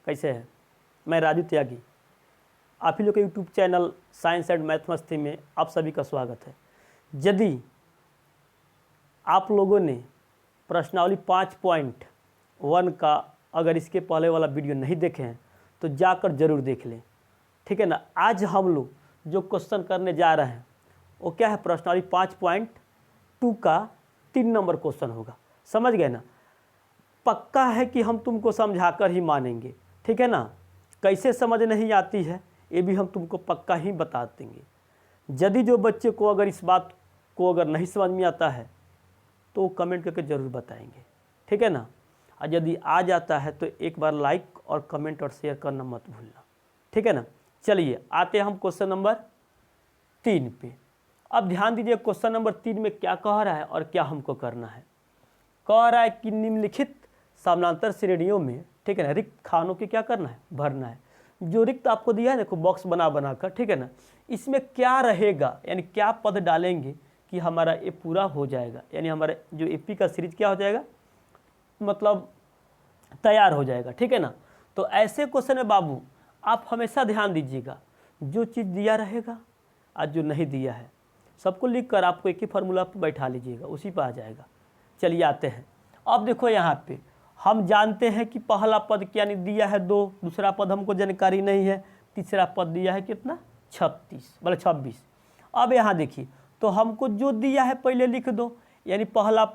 कैसे हैं? मैं राजू त्यागी, आप ही लोग के YouTube channel science and math मस्ती में आप सभी का स्वागत है। यदि आप लोगों ने प्रश्नावली 5.1 का अगर इसके पहले वाला वीडियो नहीं देखे हैं तो जाकर ज़रूर देख लें, ठीक है ना। आज हम लोग जो क्वेश्चन करने जा रहे हैं वो क्या है, प्रश्नावली 5.2 का 3 नंबर क्वेश्चन होगा। समझ गए ना। पक्का है कि हम तुमको समझाकर ही मानेंगे, ठीक है ना। कैसे समझ नहीं आती है ये भी हम तुमको पक्का ही बता देंगे। यदि जो बच्चे को अगर इस बात को अगर नहीं समझ में आता है तो कमेंट करके ज़रूर बताएंगे, ठीक है ना। और यदि आ जाता है तो एक बार लाइक और कमेंट और शेयर करना मत भूलना, ठीक है ना। चलिए आते हैं हम क्वेश्चन नंबर 3 पे। अब ध्यान दीजिए क्वेश्चन नंबर 3 में क्या कह रहा है और क्या हमको करना है। कह रहा है कि निम्नलिखित समानांतर श्रेणियों में, ठीक है ना, रिक्त खानों की क्या करना है, भरना है। जो रिक्त आपको दिया है देखो बॉक्स बना कर, ठीक है ना, इसमें क्या रहेगा यानी क्या पद डालेंगे कि हमारा ये पूरा हो जाएगा, यानी हमारा जो एपी का सीरीज क्या हो जाएगा, मतलब तैयार हो जाएगा, ठीक है ना। तो ऐसे क्वेश्चन में बाबू आप हमेशा ध्यान दीजिएगा, जो चीज़ दिया रहेगा और जो नहीं दिया है सबको लिख कर आपको एक ही फार्मूला पर बैठा लीजिएगा, उसी पर आ जाएगा। चलिए आते हैं। अब देखो यहाँ पे हम जानते हैं कि पहला पद क्या नहीं दिया है 2, दूसरा पद हमको जानकारी नहीं है, तीसरा पद दिया है कितना 36 मतलब 26। अब यहाँ देखिए तो हमको जो दिया है पहले लिख दो, यानी पहला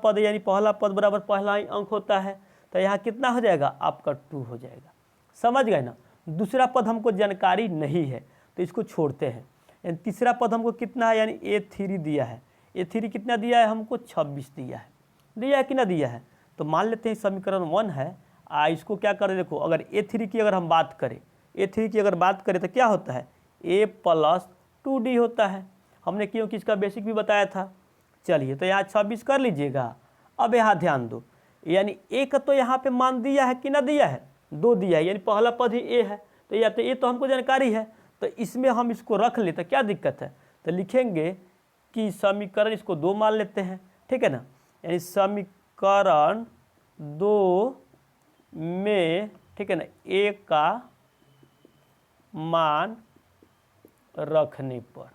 पद बराबर पहला ही अंक होता है, तो यहाँ कितना हो जाएगा आपका 2 हो जाएगा। समझ गए ना। दूसरा पद हमको जानकारी नहीं है तो इसको छोड़ते हैं। यानी तीसरा पद हमको कितना है, यानी A3 दिया है। A3 कितना दिया है हमको 26 दिया है कि ना दिया है। तो मान लेते हैं समीकरण 1 है। इसको क्या करें, देखो अगर A3 की अगर हम बात करें, A3 की अगर बात करें तो क्या होता है, A + 2D होता है। हमने क्योंकि इसका बेसिक भी बताया था। चलिए तो यहाँ 26 कर लीजिएगा। अब यहाँ ध्यान दो, यानी A का तो यहाँ पे मान दिया है कि ना दिया है, 2 दिया है, यानी पहला पद ही A है। तो या तो A तो हमको जानकारी है, तो इसमें हम इसको रख लेते, क्या दिक्कत है। तो लिखेंगे कि समीकरण इसको 2 मान लेते हैं, ठीक है ना। यानी समीकरण 2 में, ठीक है ना, A का मान रखने पर,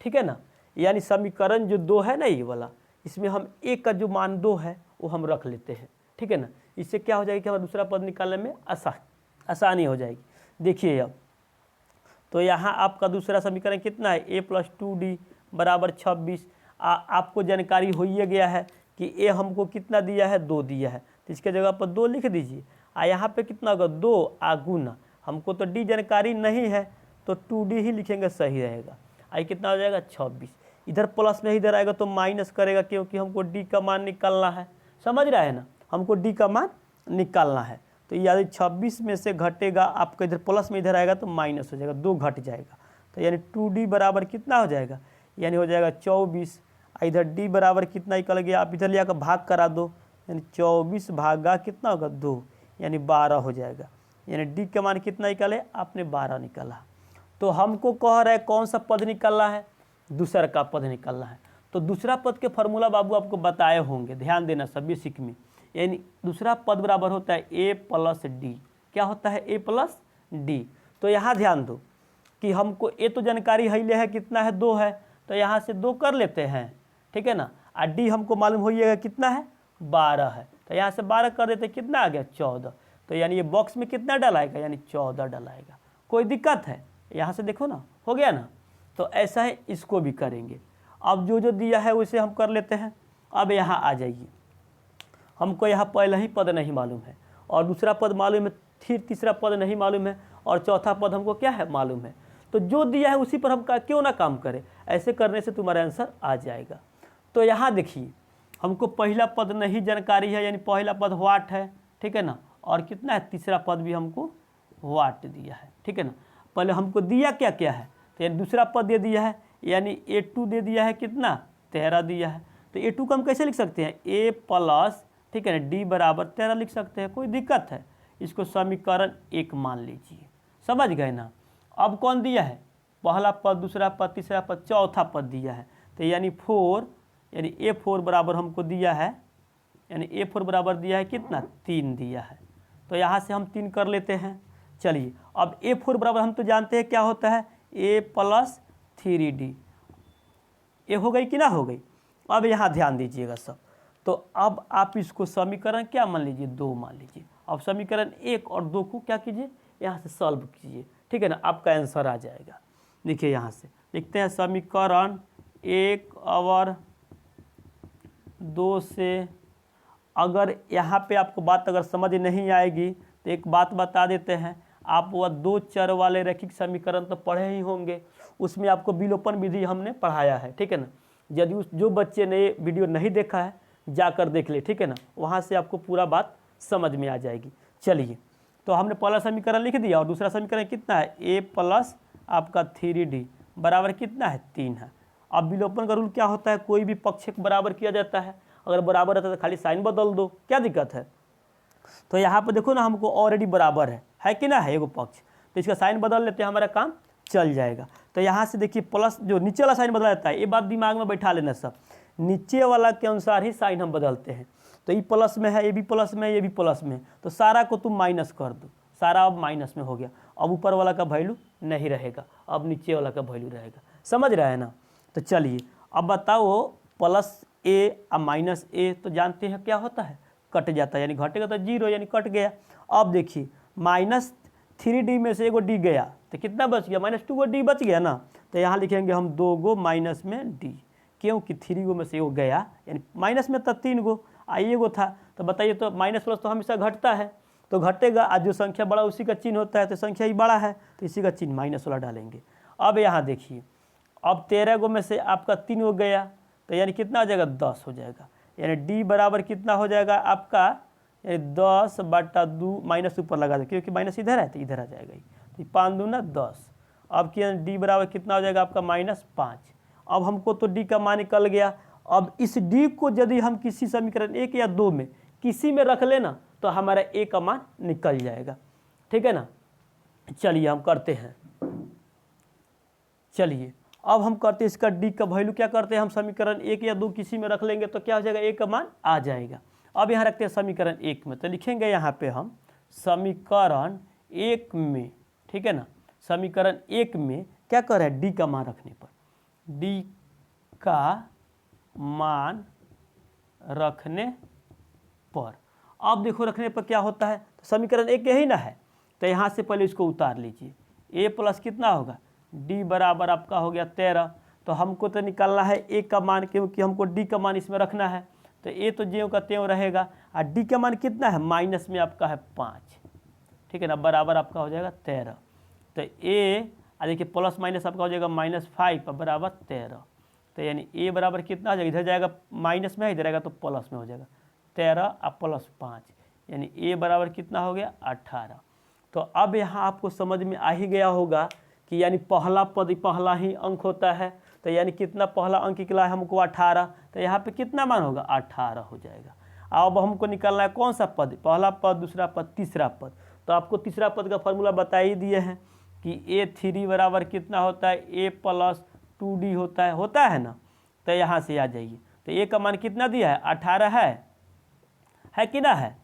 ठीक है ना, यानी समीकरण जो 2 है ना ये वाला, इसमें हम A का जो मान 2 है वो हम रख लेते हैं, ठीक है ना। इससे क्या हो जाएगी कि हमारा दूसरा पद निकालने में आसानी हो जाएगी। देखिए अब तो यहाँ आपका दूसरा समीकरण कितना है, A + 2D बराबर 26। आपको जानकारी हो ही गया है कि A हमको कितना दिया है, 2 दिया है, तो इसके जगह पर 2 लिख दीजिए। यहाँ पे कितना होगा 2 गुना, हमको तो D जानकारी नहीं है तो 2D ही लिखेंगे, सही रहेगा। कितना हो जाएगा 26। इधर प्लस में इधर आएगा तो माइनस करेगा, क्योंकि हमको D का मान निकालना है। समझ रहा है ना, हमको D का मान निकालना है। तो यानी 26 में से घटेगा आपका, इधर प्लस में इधर आएगा तो माइनस हो जाएगा, 2 घट जाएगा। तो यानी 2D बराबर कितना हो जाएगा, यानी हो जाएगा 24। इधर D बराबर कितना निकल गया, आप इधर ले आकर भाग करा दो, यानी 24 भागा कितना होगा 2, यानी 12 हो जाएगा। यानी D का मान कितना निकाले आपने, 12 निकाला। तो हमको कह रहा है कौन सा पद निकालना है, दूसरा का पद निकालना है। तो दूसरा पद के फार्मूला बाबू आपको बताए होंगे, ध्यान देना सब बेसिक में। यानी दूसरा पद बराबर होता है A + D। क्या होता है, A + D। तो यहाँ ध्यान दो कि हमको A तो जानकारी है कितना है, 2 है, तो यहाँ से 2 कर लेते हैं, ठीक है ना। और D हमको मालूम होइएगा कितना है, 12 है, तो यहाँ से 12 कर देते, कितना आ गया 14। तो यानी ये बॉक्स में कितना डलाएगा, यानी 14 डलाएगा। कोई दिक्कत है, यहाँ से देखो ना, हो गया ना। तो ऐसा है, इसको भी करेंगे। अब जो दिया है उसे हम कर लेते हैं। अब यहाँ आ जाइए, हमको यहाँ पहला ही पद नहीं मालूम है और दूसरा पद मालूम है, फिर तीसरा पद नहीं मालूम है और चौथा पद हमको क्या है मालूम है। तो जो दिया है उसी पर हम क्यों ना काम करें। ऐसे करने से तुम्हारा आंसर आ जाएगा। तो यहाँ देखिए हमको पहला पद नहीं जानकारी है, यानी पहला पद वाट है, ठीक है ना, और कितना है, तीसरा पद भी हमको वाट दिया है, ठीक है ना। पहले हमको दिया क्या क्या है, तो यानी दूसरा पद दे दिया है, यानी A2 दे दिया है, कितना 13 दिया है। तो A2 को हम कैसे लिख सकते हैं, A +, ठीक है ना, D बराबर 13 लिख सकते हैं, कोई दिक्कत है। इसको समीकरण 1 मान लीजिए। समझ गए ना। अब कौन दिया है, पहला पद, दूसरा पद, तीसरा पद, चौथा पद दिया है। तो यानी 4, यानी A4 बराबर हमको दिया है, यानी A4 बराबर दिया है कितना 3 दिया है। तो यहाँ से हम 3 कर लेते हैं। चलिए अब A4 बराबर हम तो जानते हैं क्या होता है, A प्लस 3D, ये हो गई कि ना हो गई। अब यहाँ ध्यान दीजिएगा सब, तो अब आप इसको समीकरण क्या मान लीजिए, 2 मान लीजिए। अब समीकरण 1 और 2 को क्या कीजिए, यहाँ से सॉल्व कीजिए, ठीक है ना, आपका आंसर आ जाएगा। देखिए यहाँ से लिखते हैं समीकरण 1 और 2 से, अगर यहाँ पे आपको बात अगर समझ नहीं आएगी तो एक बात बता देते हैं, आप वह 2 चर वाले रैखिक समीकरण तो पढ़े ही होंगे, उसमें आपको विलोपन विधि हमने पढ़ाया है, ठीक है ना। यदि उस जो बच्चे ने वीडियो नहीं देखा है जाकर देख ले, ठीक है ना, वहाँ से आपको पूरा बात समझ में आ जाएगी। चलिए तो हमने पहला समीकरण लिख दिया और दूसरा समीकरण कितना है, A प्लस आपका 3D बराबर कितना है, 3 है। अब विलोपन का रूल क्या होता है, कोई भी पक्ष को बराबर किया जाता है, अगर बराबर रहता है तो खाली साइन बदल दो, क्या दिक्कत है। तो यहाँ पर देखो ना, हमको ऑलरेडी बराबर है कि ना है एगो पक्ष, तो इसका साइन बदल लेते हैं, हमारा काम चल जाएगा। तो यहाँ से देखिए प्लस, जो नीचे वाला साइन बदला जाता है, ये बात दिमाग में बैठा लेना सब, नीचे वाला के अनुसार ही साइन हम बदलते हैं। तो ये प्लस में है, ये भी प्लस में है, ये भी प्लस में है, तो सारा को तुम माइनस कर दो, सारा अब माइनस में हो गया। अब ऊपर वाला का वैल्यू नहीं रहेगा, अब नीचे वाला का वैल्यू रहेगा, समझ रहे हैं ना। तो चलिए अब बताओ, प्लस A और माइनस A तो जानते हैं क्या होता है, कट जाता है, यानी घटेगा तो 0, यानी कट गया। अब देखिए माइनस 3D में से एगो D गया तो कितना बच गया, -2 गो D बच गया ना। तो यहाँ लिखेंगे हम 2 गो माइनस में D, क्योंकि 3 गो में से एगो गया, यानी माइनस में तो 3 गो आई एगो था। तो बताइए, तो माइनस प्लस तो हमेशा घटता है, तो घटेगा, आज जो संख्या बड़ा उसी का चिन्ह होता है, तो संख्या ही बड़ा है तो इसी का चिन्ह माइनस वाला डालेंगे। अब यहाँ देखिए, अब 13 गो में से आपका 3 गो गया, तो यानी कितना हो जाएगा, 10 हो जाएगा, यानी D बराबर कितना हो जाएगा आपका, यानी 10/2 माइनस ऊपर लगा दे, क्योंकि माइनस इधर है तो इधर आ जाएगा, तो 5 दूना 10। अब क्या D बराबर कितना हो जाएगा आपका, -5। अब हमको तो D का मान निकल गया। अब इस D को यदि हम किसी समीकरण 1 या 2 में किसी में रख लेना तो हमारा A का मान निकल जाएगा, ठीक है ना। चलिए हम करते हैं, चलिए अब हम करते हैं इसका D का वैल्यू क्या करते हैं, हम समीकरण 1 या 2 किसी में रख लेंगे तो क्या हो जाएगा, A का मान आ जाएगा। अब यहाँ रखते हैं समीकरण 1 में, तो लिखेंगे यहाँ पे हम समीकरण 1 में, ठीक है ना, समीकरण 1 में क्या कर रहे हैं, D का मान रखने पर, D का मान रखने पर, अब देखो रखने पर क्या होता है, तो समीकरण 1 यही ना है, तो यहाँ से पहले इसको उतार लीजिए। A प्लस कितना होगा, D बराबर आपका हो गया 13। तो हमको तो निकालना है A का मान, क्योंकि हमको D का मान इसमें रखना है, तो A तो ज्यों का त्यों रहेगा, और D का मान कितना है, माइनस में आपका है 5, ठीक है ना, बराबर आपका हो जाएगा 13। तो A देखिए प्लस माइनस आपका हो जाएगा -5 बराबर 13, तो यानी A बराबर कितना हो जाएगा, इधर जाएगा माइनस में, इधर आएगा तो प्लस में हो जाएगा, 13 और +5, यानी A बराबर कितना हो गया, 18। तो अब यहाँ आपको समझ में आ ही गया होगा कि यानी पहला पद पहला ही अंक होता है, तो यानी कितना पहला अंक निकला है हमको 18, तो यहाँ पे कितना मान होगा, 18 हो जाएगा। अब हमको निकालना है कौन सा पद, पहला पद, दूसरा पद, तीसरा पद। तो आपको तीसरा पद का फॉर्मूला बता ही दिए हैं कि A3 बराबर कितना होता है, A प्लस 2D होता है ना। तो यहाँ से आ जाइए, तो A का मान कितना दिया है, 18 है कि ना है।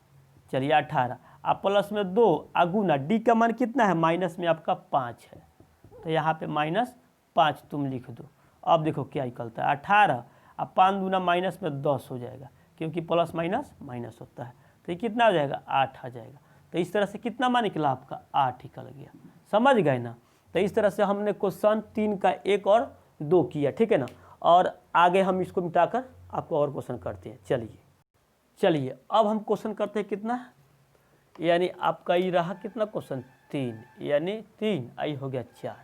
चलिए 18 आप प्लस में 2 गुना, D का मान कितना है, माइनस में आपका 5 है, तो यहाँ पे -5 तुम लिख दो। अब देखो क्या निकलता है, 18 अब 5 दूना माइनस में 10 हो जाएगा, क्योंकि प्लस माइनस माइनस होता है, तो ये कितना हो जाएगा, 8 आ जाएगा। तो इस तरह से कितना मान निकला आपका, 8 निकल गया, समझ गए ना। तो इस तरह से हमने क्वेश्चन 3 का 1 और 2 किया, ठीक है ना। और आगे हम इसको मिटाकर आपको और क्वेश्चन करते हैं। चलिए अब हम क्वेश्चन करते हैं कितना, यानी आपका ये रहा कितना क्वेश्चन, 3, यानी 3 आई हो गया 4,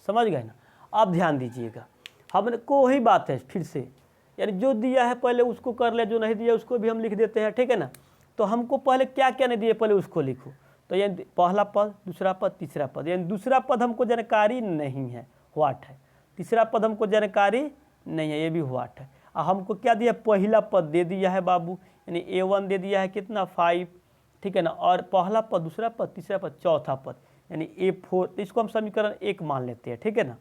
समझ गए ना। अब ध्यान दीजिएगा, हमने को वही बात है फिर से, यानी जो दिया है पहले उसको कर ले, जो नहीं दिया उसको भी हम लिख देते हैं, ठीक है ना। तो हमको पहले क्या क्या नहीं दिए पहले उसको लिखो, तो यानी पहला पद, दूसरा पद, तीसरा पद, यानी दूसरा पद हमको जानकारी नहीं है, व्हाट है, तीसरा पद हमको जानकारी नहीं है, ये भी व्हाट है। और हमको क्या दिया, पहला पद दे दिया है बाबू, यानी A1 दे दिया है कितना 5, ठीक है ना। और पहला पद, दूसरा पद, तीसरा पद, चौथा पद यानी A4, तो इसको हम समीकरण 1 मान लेते हैं, ठीक है ना।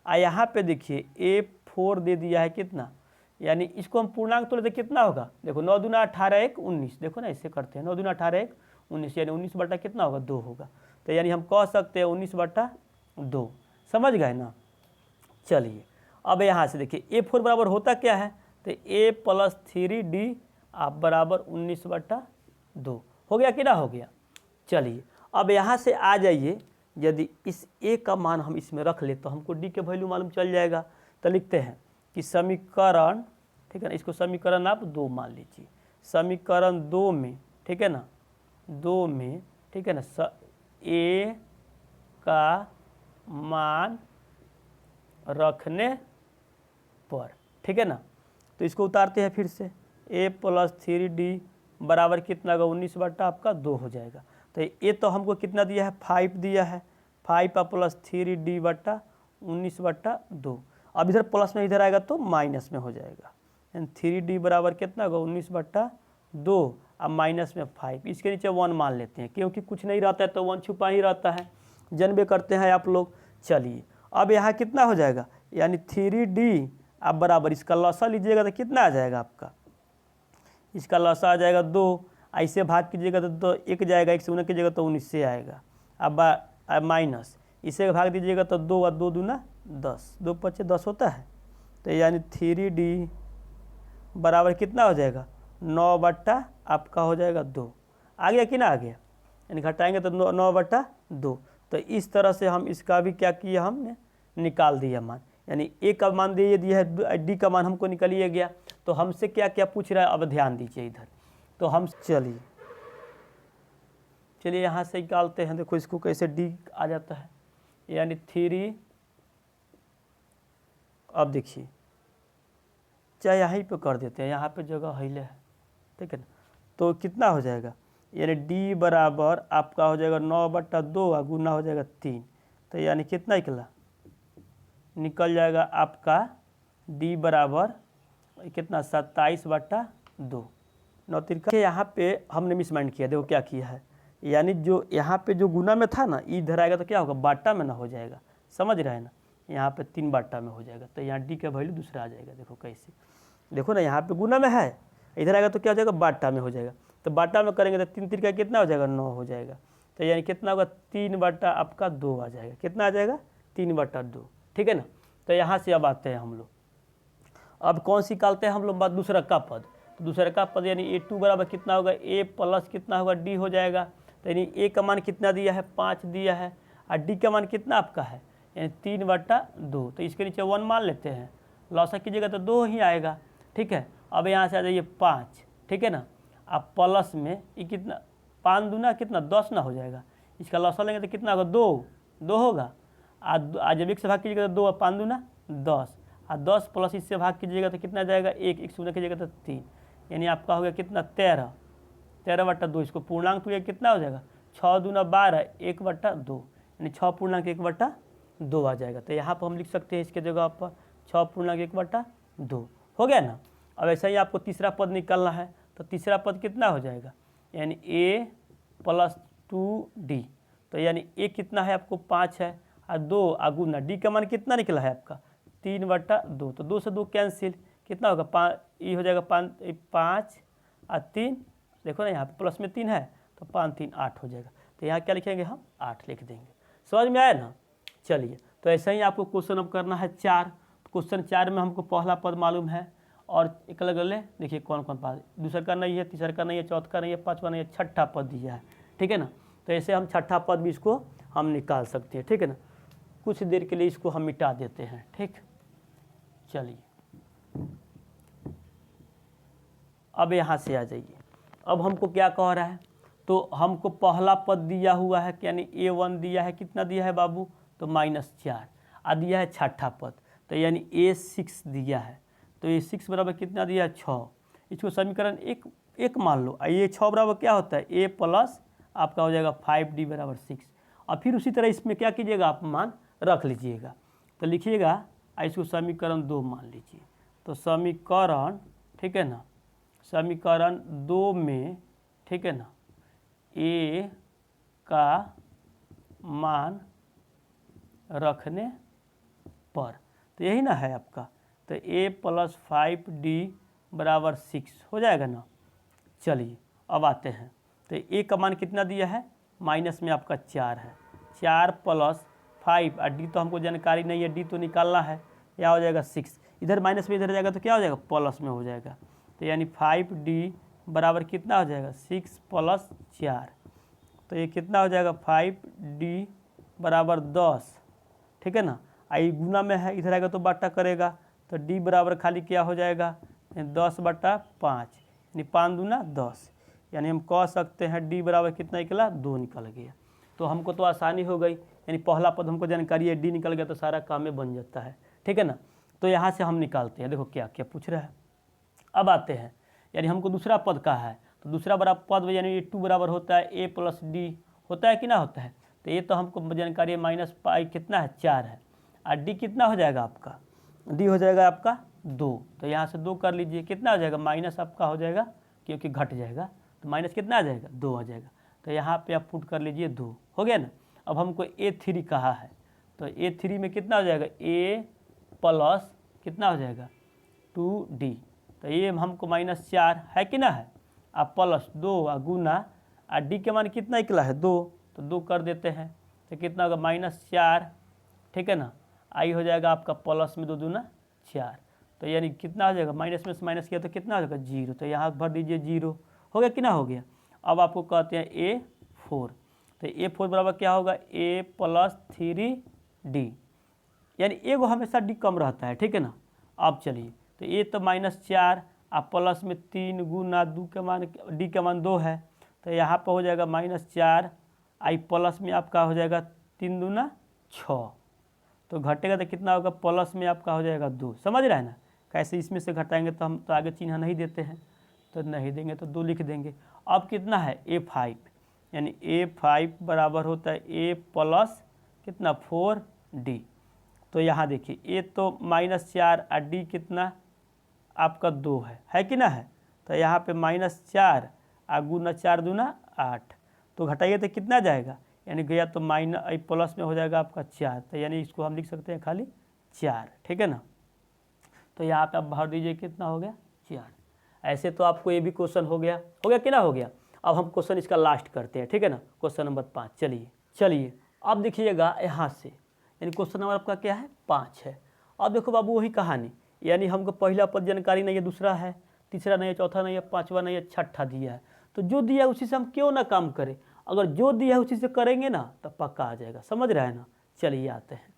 और यहाँ पे देखिए A4 दे दिया है कितना, यानी इसको हम पूर्णांक तो लेते कितना होगा, देखो 9 दूना 18 1 19, देखो ना इससे करते हैं, 9 दूना 18 1 19, यानी 19 बटा कितना होगा 2 होगा। तो यानी हम कह सकते हैं 19/2। समझ गए ना। चलिए अब यहाँ से देखिए A4 बराबर होता क्या है, तो A + 3D आप बराबर 19/2 हो गया कि ना हो गया। चलिए अब यहाँ से आ जाइए, यदि इस A का मान हम इसमें रख ले तो हमको D के वैल्यू मालूम चल जाएगा। तो लिखते हैं कि समीकरण, ठीक है ना, इसको समीकरण आप 2 मान लीजिए। समीकरण 2 में, ठीक है ना, 2 में, ठीक है ना, A का मान रखने पर, ठीक है ना, तो इसको उतारते हैं फिर से। A + 3D बराबर कितना होगा 19/2 हो जाएगा। तो ये तो हमको कितना दिया है 5 दिया है, 5 + 3D बटा 19/2। अब इधर प्लस में इधर आएगा तो माइनस में हो जाएगा, यानी 3D बराबर कितना होगा 19/2 अब माइनस में 5। इसके नीचे 1 मान लेते हैं, क्योंकि कुछ नहीं रहता है तो 1 छुपा ही रहता है, जानबे करते हैं आप लोग। चलिए अब यहाँ कितना हो जाएगा, यानी 3D आप बराबर इसका लसा लीजिएगा तो कितना आ जाएगा आपका, इसका लसा आ जाएगा 2, ऐसे भाग कीजिएगा तो 1 जाएगा, 1 से 19 कीजिएगा तो 19 से आएगा। अब माइनस इसे भाग दीजिएगा तो 2 और 2 दूना 10, 2 × 5 = 10 होता है। तो यानी 3D बराबर कितना हो जाएगा 9/ आपका हो जाएगा 2। आ गया कि ना आ गया, यानी घटाएंगे तो 9/2। तो इस तरह से हम इसका भी क्या किया, हमने निकाल दिया मान, यानी A का मान दे दिया है, D का मान हमको निकलिए गया। तो हमसे क्या क्या पूछ रहा है, अब ध्यान दीजिए इधर। तो हम चलिए यहाँ से निकालते हैं, देखो इसको कैसे D आ जाता है, यानी 3, अब देखिए चाहे यहीं पे कर देते हैं, यहाँ पे जगह हिले है, ठीक है ना। तो कितना हो जाएगा, यानी D बराबर आपका हो जाएगा 9/2 और गुना हो जाएगा 3। तो यानी कितना निकल जाएगा आपका D बराबर कितना 27/2। 9 तिरका यहाँ पे हमने मिसमाइंड किया, देखो क्या किया है, यानी जो यहाँ पे जो गुना में था ना, इधर आएगा तो क्या होगा बाटा में ना हो जाएगा, समझ रहे हैं ना, यहाँ पे 3 बाटा में हो जाएगा। तो यहाँ D का वैल्यू दूसरा आ जाएगा, देखो कैसे, देखो ना यहाँ पे गुना में है, इधर आएगा तो क्या हो जाएगा बाटा में हो जाएगा। तो बाटा में करेंगे तो 3 तिरका कितना हो जाएगा 9 हो जाएगा। तो यानी कितना होगा 3/2 आ जाएगा, कितना आ जाएगा 3/2, ठीक है ना। तो यहाँ से अब आते हैं हम लोग, अब कौन सी निकालते हैं हम लोग बात, दूसरा का पद। तो दूसरा का पद यानी A2 बराबर कितना होगा A + कितना होगा D हो जाएगा। तो यानी A का मान कितना दिया है 5 दिया है, और D का मान कितना आपका है यानी 3/2। तो इसके नीचे 1 मान लेते हैं, लॉसा कीजिएगा तो 2 ही आएगा, ठीक है। अब यहाँ से आ जाइए 5, ठीक है ना, अब प्लस में ये कितना 5 दूना कितना 10 ना हो जाएगा, इसका लॉसा लेंगे तो कितना होगा 2 होगा। आज जब 1 से भाग कीजिएगा तो 2 और 5 दूना 10, और 10 प्लस इससे भाग कीजिएगा तो कितना जाएगा 1, 1 से गुना कीजिएगा तो 3, यानी आपका हो गया कितना 13/2। इसको पूर्णांक तो कितना हो जाएगा 6 दूना 12, 1/2, यानी 6 पूर्णांक 1/2 आ जाएगा। तो यहाँ पर हम लिख सकते हैं इसके जगह पर 6 पूर्णांक 1/2 हो गया ना। अब ऐसा ही आपको तीसरा पद निकालना है, तो तीसरा पद कितना हो जाएगा यानी A + 2D। तो यानी A कितना है आपको 5 है, और 2 गुना D का मान कितना निकला है आपका 3/2। तो 2 से 2 कैंसिल, कितना होगा 5, ये हो जाएगा 5 और 3, देखो ना यहाँ पे प्लस में 3 है तो 5 3 8 हो जाएगा। तो यहाँ क्या लिखेंगे हम 8 लिख देंगे, समझ में आया ना। चलिए तो ऐसा ही आपको क्वेश्चन अब करना है 4। क्वेश्चन 4 में हमको पहला पद मालूम है, और एक अलग अलग देखिए कौन कौन पद, दूसरा का नहीं है, तीसरा का नहीं है, चौथा का नहीं है, पाँचवा नहीं है, छठा पद दिया है, ठीक है ना। तो ऐसे हम छठा पद भी इसको हम निकाल सकते हैं, ठीक है ना। कुछ देर के लिए इसको हम मिटा देते हैं, ठीक। चलिए अब यहाँ से आ जाइए, अब हमको क्या कह रहा है, तो हमको पहला पद दिया हुआ है यानी A1 दिया है, कितना दिया है बाबू तो -4, और दिया है छठा पद तो यानी A6 दिया है। तो A6 बराबर कितना दिया है 6, इसको समीकरण एक मान लो। ये 6 बराबर क्या होता है A + आपका हो जाएगा 5D बराबर 6, और फिर उसी तरह इसमें क्या कीजिएगा आप मान रख लीजिएगा। तो लिखिएगा इसको समीकरण 2 मान लीजिए। तो समीकरण, ठीक है ना, समीकरण 2 में, ठीक है ना, A का मान रखने पर, तो यही ना है आपका, तो A + 5D बराबर 6 हो जाएगा ना। चलिए अब आते हैं, तो तो ए का मान कितना दिया है, माइनस में आपका 4 है, 4 + 5 और डी तो हमको जानकारी नहीं है, डी तो निकालना है, क्या हो जाएगा 6, इधर माइनस में इधर जाएगा तो क्या हो जाएगा प्लस में हो जाएगा। तो यानी 5D बराबर कितना हो जाएगा 6 + 4, तो ये कितना हो जाएगा 5D बराबर 10, ठीक है ना। आई गुना में है, इधर आएगा तो बट्टा करेगा, तो D बराबर खाली क्या हो जाएगा 10/5, यानी 5 दूना 10, यानी हम कह सकते हैं D बराबर कितना निकला 2 निकल गया। तो हमको तो आसानी हो गई, यानी पहला पद हमको जानकारी है, D निकल गया तो सारा काम में बन जाता है, ठीक है ना। तो यहाँ से हम निकालते हैं, देखो क्या क्या पूछ रहा है। अब आते हैं, यानी हमको दूसरा पद का है, तो दूसरा बड़ा पद यानी 2 बराबर होता है A + D, होता है कि ना होता है। तो ये तो हमको जानकारी है -π कितना है 4 है, और D कितना हो जाएगा आपका, D हो जाएगा आपका 2, तो यहाँ से 2 कर लीजिए, कितना हो जाएगा माइनस आपका हो जाएगा, क्योंकि घट जाएगा तो माइनस कितना आ जाएगा 2 आ जाएगा। तो यहाँ पे आप पुट कर लीजिए 2, हो गया ना। अब हमको A3 कहा है, तो A3 में कितना हो जाएगा A + कितना हो जाएगा 2D, तो ये हमको -4 है कि ना है, आप +2 गुना और D के मान कितना निकला है 2, तो 2 कर देते हैं, तो कितना होगा -4, ठीक है ना। आई हो जाएगा आपका प्लस में 2 दूना 4, तो यानी कितना हो जाएगा माइनस में से माइनस किया तो कितना हो जाएगा 0, तो यहाँ भर दीजिए 0, हो गया कि ना हो गया। अब आपको कहते हैं A4, तो A4 बराबर क्या होगा A + 3D, यानी एगो हमेशा D कम रहता है, ठीक है ना। अब चलिए, तो ये तो -4 आप प्लस में 3 गुना 2 के मान D के मान 2 है, तो यहाँ पर हो जाएगा -4, आई प्लस में आपका हो जाएगा 3 दूना 6, तो घटेगा तो कितना होगा प्लस में आपका हो जाएगा 2, समझ रहे हैं ना। कैसे इसमें से घटाएंगे, तो हम तो आगे चिन्ह नहीं देते हैं, तो नहीं देंगे तो 2 लिख देंगे। अब कितना है A5, यानी A5 बराबर होता है A + कितना 4D, तो यहाँ देखिए A तो -4 और D कितना आपका 2 है कि ना है, तो यहाँ पे -4 और गुना 4 दूना 8, तो घटाइए तो कितना जाएगा, यानी गया तो प्लस में हो जाएगा आपका 4, तो यानी इसको हम लिख सकते हैं खाली 4, ठीक है ना। तो यहाँ पे आप भर दीजिए कितना हो गया 4। ऐसे तो आपको ये भी क्वेश्चन हो गया कि ना हो गया। अब हम क्वेश्चन इसका लास्ट करते हैं, ठीक है ना, क्वेश्चन नंबर 5। चलिए अब देखिएगा यहाँ से, यानी क्वेश्चन नंबर आपका क्या है 5 है। अब देखो बाबू वही कहानी, यानी हमको पहला पद जानकारी नहीं है, दूसरा है, तीसरा नहीं है, चौथा नहीं है, पांचवा नहीं है, छठा दिया है, तो जो दिया है उसी से हम क्यों ना काम करें, अगर जो दिया है उसी से करेंगे ना तो पक्का आ जाएगा, समझ रहे हैं ना। चलिए आते हैं,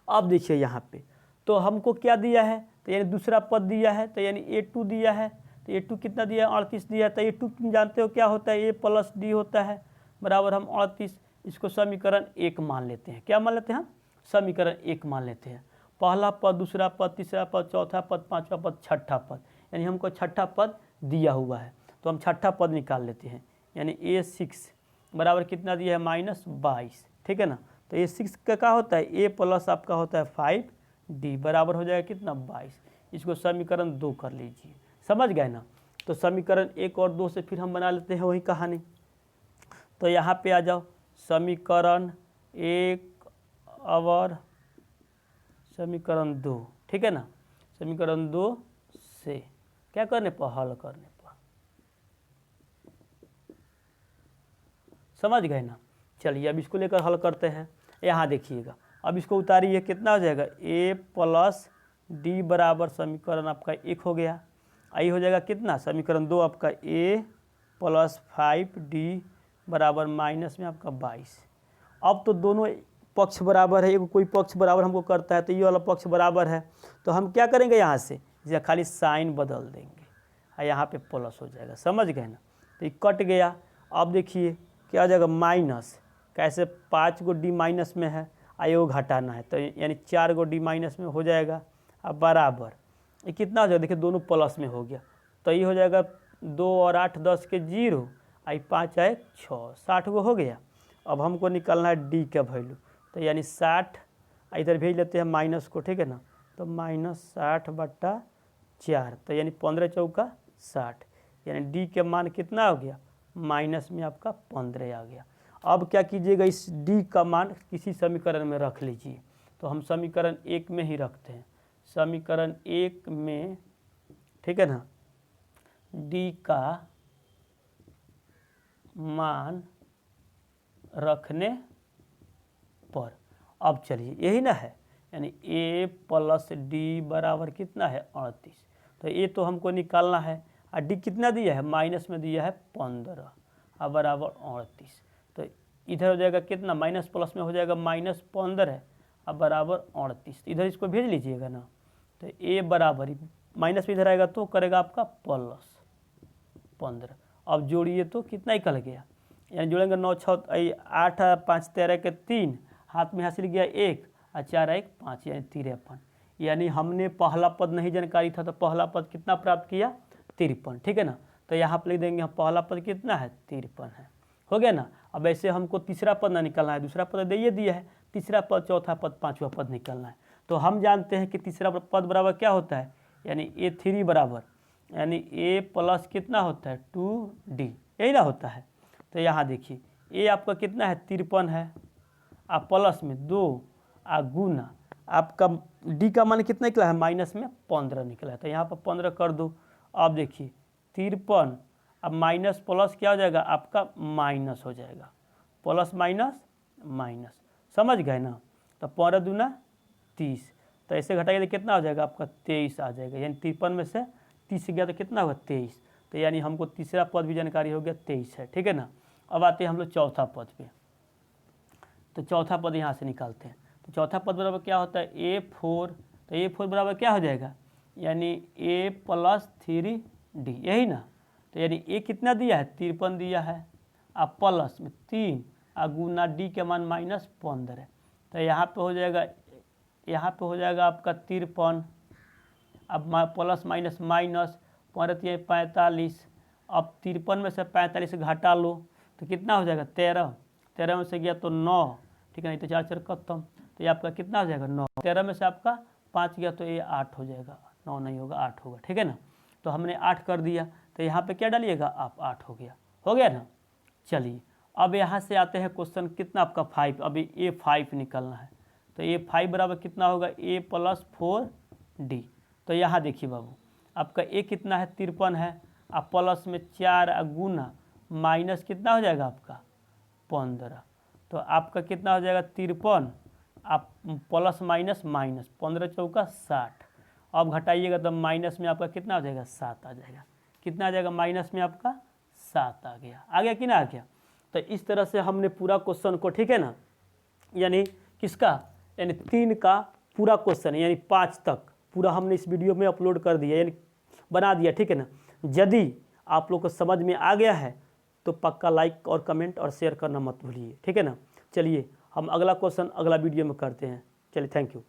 अब देखिए यहाँ पे तो हमको क्या दिया है, तो यानी दूसरा पद दिया है, तो यानी A2 दिया है, तो A2 कितना दिया है 38 दिया है, तो A2 तुम जानते हो क्या होता है A + D होता है, बराबर हम 38, इसको समीकरण 1 मान लेते हैं, क्या मान लेते हैं हम, समीकरण 1 मान लेते हैं। पहला पद, दूसरा पद, तीसरा पद, चौथा पद, पांचवा पद, छठा पद, यानी हमको छठा पद दिया हुआ है, तो हम छठा पद निकाल लेते हैं, यानी A6 बराबर कितना दिया है -22, ठीक है ना। तो A6 का क्या होता है A + आपका होता है 5D बराबर हो जाएगा कितना 22, इसको समीकरण 2 कर लीजिए, समझ गए ना। तो समीकरण 1 और 2 से फिर हम बना लेते हैं वही कहानी, तो यहाँ पे आ जाओ, समीकरण 1 और समीकरण 2, ठीक है ना। समीकरण 2 से क्या करने पर, हल करने पर, समझ गए ना। चलिए अब इसको लेकर हल करते हैं। यहाँ देखिएगा, अब इसको उतारिए, कितना हो जाएगा A + D बराबर समीकरण आपका 1 हो गया, आई हो जाएगा कितना समीकरण 2 आपका A + 5D बराबर माइनस में आपका 22। अब तो दोनों पक्ष बराबर है, एक कोई पक्ष बराबर हमको करता है, तो ये वाला पक्ष बराबर है, तो हम क्या करेंगे यहाँ से, या खाली साइन बदल देंगे और यहाँ पे प्लस हो जाएगा, समझ गए ना। तो ये कट गया। अब देखिए क्या हो जाएगा माइनस, कैसे 5 गो D माइनस में है, आयोग घटाना है, तो यानी 4 गो D माइनस में हो जाएगा, अब बराबर ये कितना हो जाएगा, देखिए दोनों प्लस में हो गया, तो ये हो जाएगा 2 और 8 10 के 0, आई 5 आए 6, 60 गो हो गया। अब हमको निकालना है D का वैल्यू, तो यानी 60, इधर भेज लेते हैं माइनस को, ठीक है ना, तो -60/4, तो यानी 15 चौका 60, यानी D के मान कितना हो गया माइनस में आपका 15 आ गया। अब क्या कीजिएगा, इस D का मान किसी समीकरण में रख लीजिए, तो हम समीकरण 1 में ही रखते हैं, समीकरण 1 में, ठीक है ना, D का मान रखने पर। अब चलिए यही ना है, यानी a प्लस डी बराबर कितना है 38। तो ये तो हमको निकालना है, और डी कितना दिया है, माइनस में दिया है 15 और बराबर 38। तो इधर हो जाएगा कितना, माइनस प्लस में हो जाएगा -15 है और बराबर 38। इधर इसको भेज लीजिएगा ना, तो a बराबर माइनस में इधर आएगा तो करेगा आपका प्लस 15। अब जोड़िए तो कितना निकल गया, यानी जोड़ेंगे 9 6 8 5 13 के 3, हाथ में हासिल गया 1 और 4 1 5, यानी 53। यानी हमने पहला पद नहीं जानकारी था तो पहला पद कितना प्राप्त किया, 53। ठीक है ना। तो यहाँ पर लिख देंगे हम पहला पद कितना है, 53 है। हो गया ना। अब ऐसे हमको तीसरा पद ना निकालना है, दूसरा पद दे दिया है, तीसरा पद, चौथा पद, पाँचवा पद निकालना है। तो हम जानते हैं कि तीसरा पद बराबर क्या होता है, यानी a3 बराबर, यानी a प्लस कितना होता है 2d, यही ना होता है। तो यहाँ देखिए a आपका कितना है 53 है, आप प्लस में 2 आ गुना आपका d का मान कितना निकला है, माइनस में 15 निकला है। तो यहाँ पर 15 कर दो। अब देखिए 53, अब माइनस प्लस क्या हो जाएगा आपका, माइनस हो जाएगा, प्लस माइनस माइनस, समझ गए ना। तो 15 दूना 30, तो ऐसे घटाइए तो कितना हो जाएगा आपका 23 आ जाएगा, यानी 53 में से 30 गया तो कितना होगा 23। तो यानी हमको तीसरा पद भी जानकारी हो गया 23 है। ठीक है ना। अब आते हैं हम लोग चौथा पद पे। तो चौथा पद यहाँ से निकालते हैं। तो चौथा पद बराबर क्या होता है, a4। तो a4 बराबर क्या हो जाएगा, यानी a प्लस 3d, यही ना। तो यानी a कितना दिया है 53 दिया है, अब प्लस में 3 और गुना d के मान -15 है। तो यहाँ पे हो जाएगा, यहाँ पे हो जाएगा आपका 53, अब प्लस माइनस माइनस, 15 45। अब 53 में से 45 घटा लो तो कितना हो जाएगा 13, 13 में से गया तो 9, ठीक है, नहीं तो 4 4 खत्म। तो ये आपका कितना हो जाएगा 9, 13 में से आपका 5 गया तो ये 8 हो जाएगा, 9 नहीं होगा 8 होगा। ठीक है ना। तो हमने 8 कर दिया, तो यहाँ पे क्या डालिएगा आप, 8 हो गया ना। चलिए अब यहाँ से आते हैं क्वेश्चन कितना आपका 5, अभी a5 निकलना है। तो a5 बराबर कितना होगा, a प्लस 4d। तो यहाँ देखिए बाबू, आपका a कितना है 53 है, आप प्लस में 4 गुना माइनस कितना हो जाएगा आपका 15। तो आपका कितना हो जाएगा 53, आप प्लस माइनस माइनस, 15 चौका 60। अब घटाइएगा तो माइनस में आपका कितना हो जाएगा 7 आ जाएगा, कितना आ जाएगा माइनस में आपका 7 आ गया कि ना आ गया। तो इस तरह से हमने पूरा क्वेश्चन को, ठीक है ना, यानी किसका, यानी 3 का पूरा क्वेश्चन, यानी 5 तक पूरा हमने इस वीडियो में अपलोड कर दिया, यानी बना दिया। ठीक है ना। यदि आप लोग को समझ में आ गया है तो पक्का लाइक और कमेंट और शेयर करना मत भूलिए। ठीक है ना। चलिए हम अगला क्वेश्चन अगला वीडियो में करते हैं। चलिए थैंक यू।